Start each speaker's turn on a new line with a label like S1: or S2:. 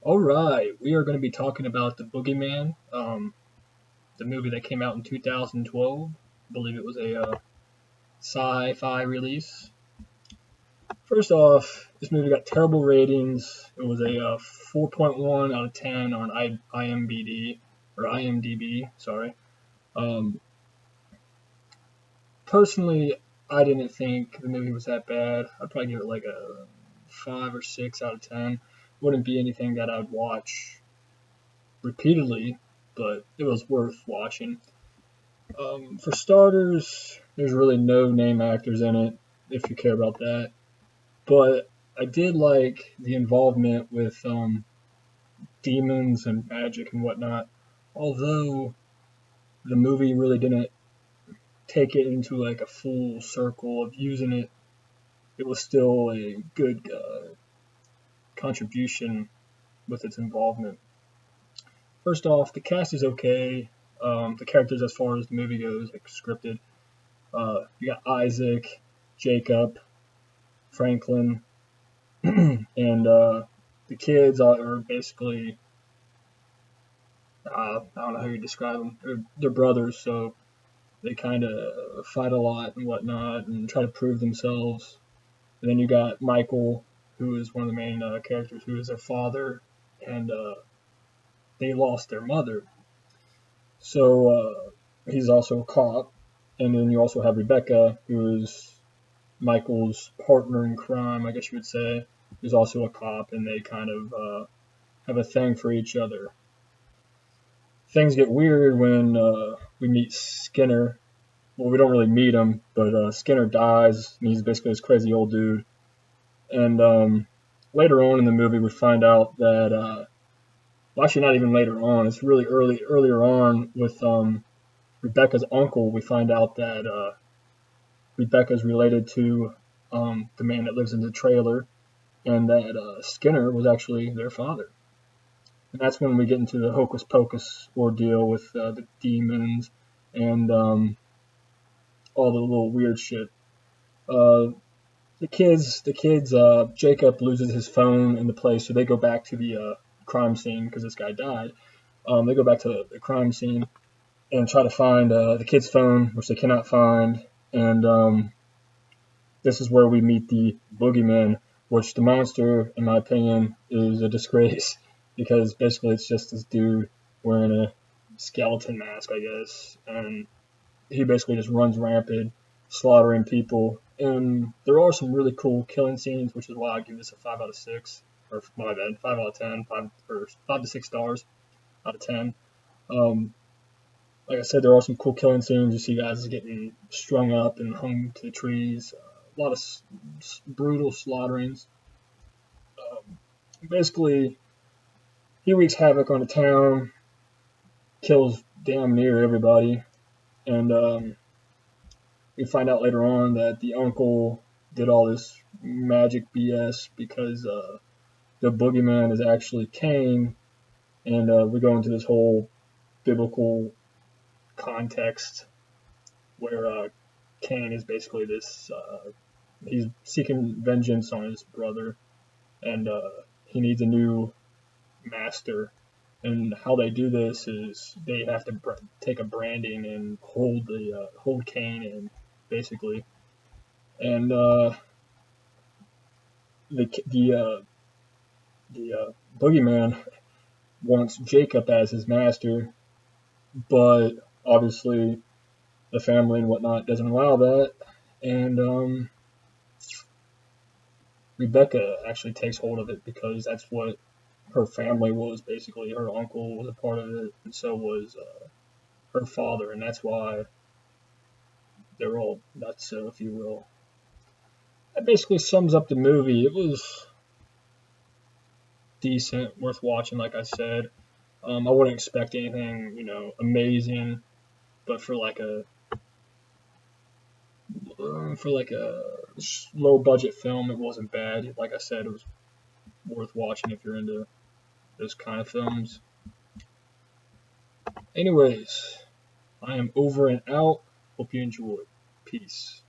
S1: All right, we are going to be talking about The Boogeyman, the movie that came out in 2012. I believe it was a sci-fi release. First off, this movie got terrible ratings. It was a 4.1 out of 10 on IMDb. Sorry. Um, Personally, I didn't think the movie was that bad. I'd probably give it like a 5 or 6 out of 10. Wouldn't be anything that I'd watch repeatedly, but it was worth watching. For starters, there's really no name actors in it, if you care about that. But I did like the involvement with demons and magic and whatnot. Although the movie really didn't take it into like a full circle of using it, it was still a good contribution with its involvement. First off, the cast is okay. The characters, as far as the movie goes, like scripted, you got Isaac, Jacob, Franklin, and the kids are basically I don't know how you describe them. They're brothers, so they kind of fight a lot and whatnot and try to prove themselves. And then you got Michael, who is one of the main characters, who is their father, and they lost their mother. So he's also a cop. And then you also have Rebecca, who is Michael's partner in crime, I guess you would say, who's also a cop, and they kind of have a thing for each other. Things get weird when we meet Skinner. Well, we don't really meet him, but Skinner dies, and he's basically this crazy old dude. And later on in the movie, we find out that, well, actually, not even later on. It's really earlier on with Rebecca's uncle. We find out that Rebecca's related to the man that lives in the trailer, and that Skinner was actually their father. And that's when we get into the hocus pocus ordeal with the demons and all the little weird shit. Uh, the kids, Jacob loses his phone in the place, so they go back to the crime scene because this guy died. They go back to the crime scene and try to find the kid's phone, which they cannot find. And this is where we meet the boogeyman, which the monster, in my opinion, is a disgrace because basically it's just this dude wearing a skeleton mask, I guess, and he basically just runs rampant, slaughtering people. And there are some really cool killing scenes, which is why I give this a 5 out of 6, or my bad, 5 out of 10, 5 to 6 stars out of 10. Um, like I said, there are some cool killing scenes. You see guys getting strung up and hung to the trees. A lot of brutal slaughterings. Basically, he wreaks havoc on the town, kills damn near everybody, and we find out later on that the uncle did all this magic BS because the boogeyman is actually Cain, and we go into this whole biblical context where Cain is basically this. He's seeking vengeance on his brother, and he needs a new master. And how they do this is they have to take a branding and hold Cain in, basically. And the boogeyman wants Jacob as his master, but obviously the family and whatnot doesn't allow that. And Rebecca actually takes hold of it because that's what her family was. Basically, her uncle was a part of it, and so was her father, and that's why they're all nuts, so if you will. That basically sums up the movie. It was decent, worth watching, like I said. I wouldn't expect anything, amazing, but for like a low budget film, it wasn't bad. Like I said, it was worth watching if you're into those kind of films. Anyways, I am over and out. Hope you enjoyed. Peace.